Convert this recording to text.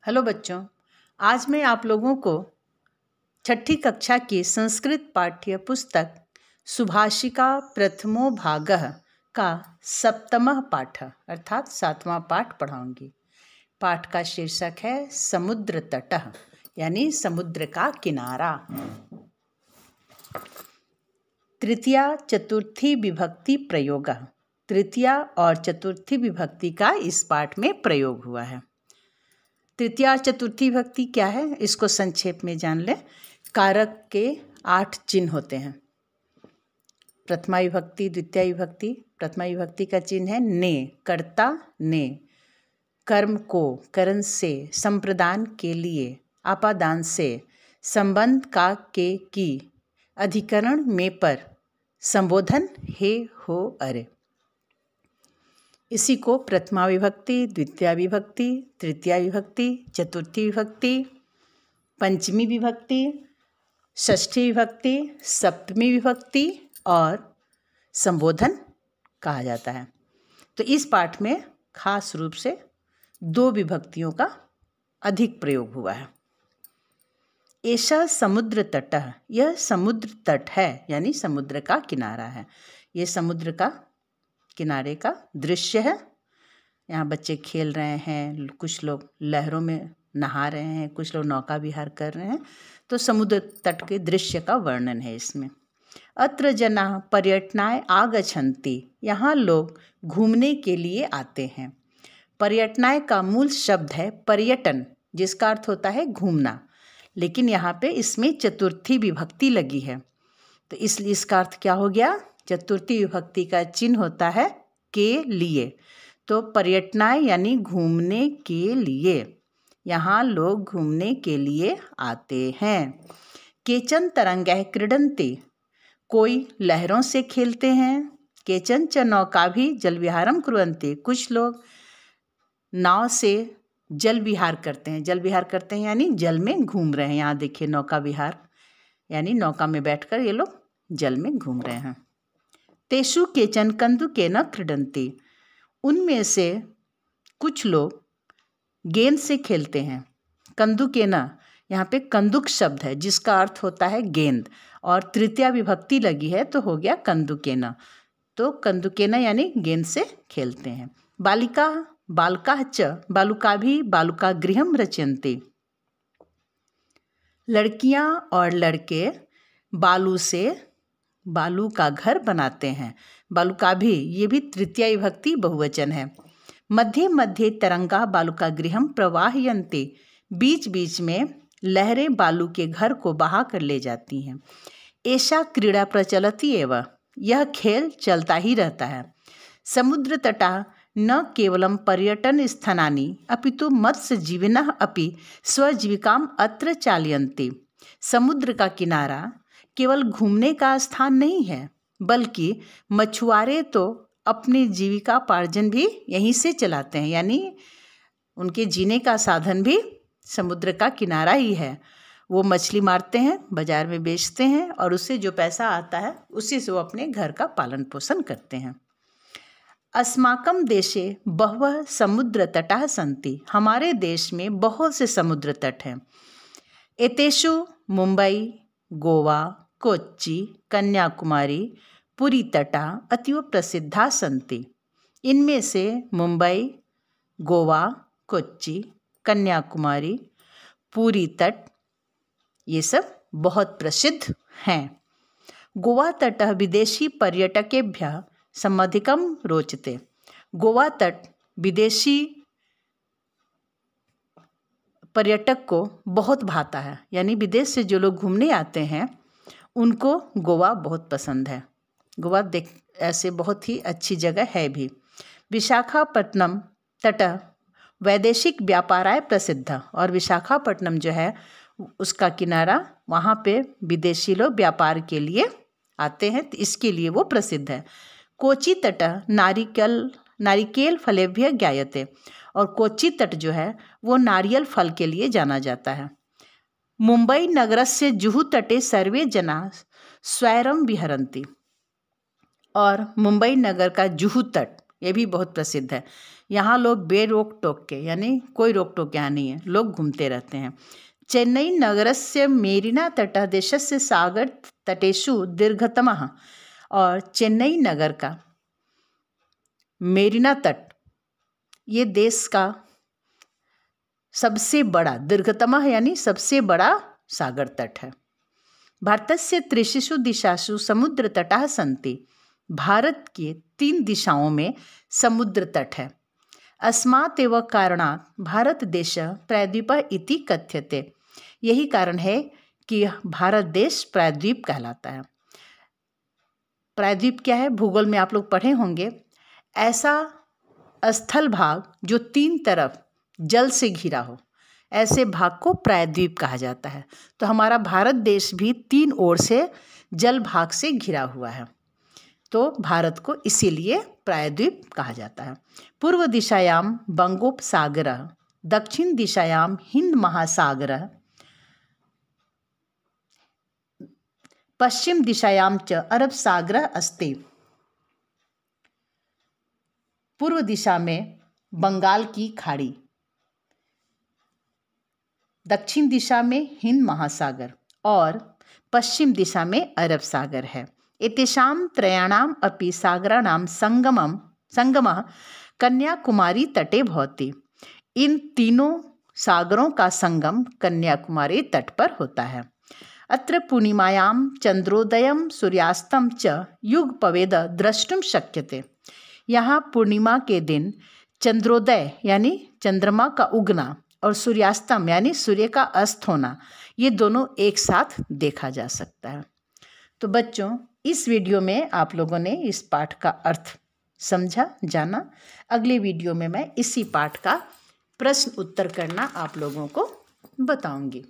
Hello बच्चों, आज मैं आप लोगों को छठी कक्षा की संस्कृत पाठ्य पुस्तक सुभाषिका प्रथमो भागः का सप्तमः पाठ अर्थात 7वां पाठ पढ़ाऊंगी। पाठ का शीर्षक है समुद्र तटः यानी समुद्र का किनारा। तृतीया चतुर्थी विभक्ति प्रयोग। तृतीया और चतुर्थी विभक्ति का इस पाठ में प्रयोग हुआ है। तृतीया और चतुर्थी विभक्ति क्या है, इसको संक्षेप में जान लें। कारक के 8 चिन्ह होते हैं। प्रथमा विभक्ति, द्वितीय विभक्ति। प्रथमा विभक्ति का चिन्ह है ने, कर्ता ने, कर्म को, करण से, संप्रदान के लिए, आपादान से, संबंध का के की, अधिकरण में पर, संबोधन हे हो अरे। इसी को प्रथमा विभक्ति, द्वितीय विभक्ति, तृतीय विभक्ति, चतुर्थी विभक्ति, पंचमी विभक्ति, षष्ठी विभक्ति, सप्तमी विभक्ति और संबोधन कहा जाता है। तो इस पाठ में खास रूप से 2 विभक्तियों का अधिक प्रयोग हुआ है। ऐसा समुद्र तटः, यह समुद्र तट है यानी समुद्र का किनारा है। ये समुद्र का किनारे का दृश्य है। यहाँ बच्चे खेल रहे हैं, कुछ लोग लहरों में नहा रहे हैं, कुछ लोग नौका विहार कर रहे हैं। तो समुद्र तट के दृश्य का वर्णन है इसमें। अत्र जनाः पर्यटनाय आगच्छन्ति, यहाँ लोग घूमने के लिए आते हैं। पर्यटनाय का मूल शब्द है पर्यटन, जिसका अर्थ होता है घूमना, लेकिन यहाँ पे इसमें चतुर्थी विभक्ति लगी है, तो इसलिए इसका अर्थ क्या हो गया? चतुर्थी विभक्ति का चिन्ह होता है के लिए। तो पर्यटनाय यानी घूमने के लिए, यहाँ लोग घूमने के लिए आते हैं। केचन तरंगैः क्रीडन्ति, कोई लहरों से खेलते हैं। केचन च नौकाभिः जलविहारं कुर्वन्ति, कुछ लोग नाव से जल विहार करते हैं। जल विहार करते हैं यानी जल में घूम रहे हैं। यहाँ देखिए नौका विहार यानी नौका में बैठकर ये लोग जल में घूम रहे हैं। तेषु केचन कन्दुकेन क्रीडन्ति, उनमें से कुछ लोग गेंद से खेलते हैं। कन्दुकेन, यहाँ पे कंदुक शब्द है जिसका अर्थ होता है गेंद, और तृतीया विभक्ति लगी है तो हो गया कन्दुकेन। तो कन्दुकेन यानी गेंद से खेलते हैं। बालिका बालकाः च बालुकाभिः बालुकागृहं रचयन्ति, लड़कियां और लड़के बालू से बालू का घर बनाते हैं। बालुकाभिः, ये भी तृतीय विभक्ति बहुवचन है। मध्ये मध्ये तरंगा बालुकागृहं प्रवाहयन्ति, बीच बीच में लहरें बालू के घर को बहा कर ले जाती हैं। एषा क्रीड़ा प्रचलति एव, यह खेल चलता ही रहता है। समुद्र तटः न केवलं पर्यटन स्थानानि अपितु मत्स्यजीविनः अपि स्वजीविकाम् अत्र चालयन्ति, समुद्र का किनारा केवल घूमने का स्थान नहीं है, बल्कि मछुआरे तो अपनी जीविकापार्जन भी यहीं से चलाते हैं, यानी उनके जीने का साधन भी समुद्र का किनारा ही है। वो मछली मारते हैं, बाजार में बेचते हैं और उससे जो पैसा आता है उसी से वो अपने घर का पालन पोषण करते हैं। अस्माकं देशे बहवः समुद्र तटाः सन्ति, हमारे देश में बहुत से समुद्र तट हैं। एतेषु मुंबई, गोवा, कोच्चि, कन्याकुमारी, पुरी तटा अतीव प्रसिद्धा सन्ति, इनमें से मुंबई, गोवा, कोच्चि, कन्याकुमारी, पुरी तट ये सब बहुत प्रसिद्ध हैं। गोवा तटः विदेशी पर्यटकेभ्यः समधिकं रोचते, गोवा तट विदेशी पर्यटक को बहुत भाता है, यानी विदेश से जो लोग घूमने आते हैं उनको गोवा बहुत पसंद है। गोवा देख ऐसे बहुत ही अच्छी जगह है भी। विशाखापट्टनम तटः वैदेशिक व्यापाराय प्रसिद्ध, और विशाखापट्टनम जो है उसका किनारा, वहाँ पे विदेशी लोग व्यापार के लिए आते हैं, तो इसके लिए वो प्रसिद्ध है। कोची तटः नारिकेल फलेभ्यः ज्ञायते, और कोची तट जो है वो नारियल फल के लिए जाना जाता है। मुंबई नगरस्य जुहू तटे सर्वे जनाः स्वैरं विहरन्ति, और मुंबई नगर का जुहू तट ये भी बहुत प्रसिद्ध है। यहाँ लोग बेरोक टोक के, यानी कोई रोक टोक यहाँ नहीं है, लोग घूमते रहते हैं। चेन्नई नगरस्य मेरिना तटः देशस्य सागर तटेषु दीर्घतमः, और चेन्नई नगर का मेरिना तट ये देश का सबसे बड़ा, दीर्घतमः यानी सबसे बड़ा सागर तट है। भारतस्य त्रिषु दिशासु समुद्र तटाः सन्ति, भारत के 3 दिशाओं में समुद्र तट है। अस्मात् एव कारणात् भारत देश प्रायद्वीपः इति कथ्यते, यही कारण है कि भारत देश प्रायद्वीप कहलाता है। प्रायद्वीप क्या है, भूगोल में आप लोग पढ़े होंगे, ऐसा स्थल भाग जो 3 तरफ जल से घिरा हो, ऐसे भाग को प्रायद्वीप कहा जाता है। तो हमारा भारत देश भी 3 ओर से जल भाग से घिरा हुआ है, तो भारत को इसीलिए प्रायद्वीप कहा जाता है। पूर्व दिशायाम बंगोपसागरः, दक्षिण दिशायाम हिंद महासागरः, पश्चिम दिशायाम च अरब सागरः अस्ति। पूर्व दिशा में बंगाल की खाड़ी, दक्षिण दिशा में हिंद महासागर और पश्चिम दिशा में अरब सागर है। एतेषां त्रयाणाम् अपि सागराणां संगमः कन्याकुमारी तटे भवति। इन तीनों सागरों का संगम कन्याकुमारी तट पर होता है। अत्र पूर्णिमायां चंद्रोदयं सूर्यास्तं च युगपवेद द्रष्टुम शक्यते। यहाँ पूर्णिमा के दिन चंद्रोदय यानी चंद्रमा का उगना और सूर्यास्तम यानी सूर्य का अस्त होना, ये दोनों एक साथ देखा जा सकता है। तो बच्चों, इस वीडियो में आप लोगों ने इस पाठ का अर्थ समझा, जाना। अगले वीडियो में मैं इसी पाठ का प्रश्न उत्तर करना आप लोगों को बताऊंगी।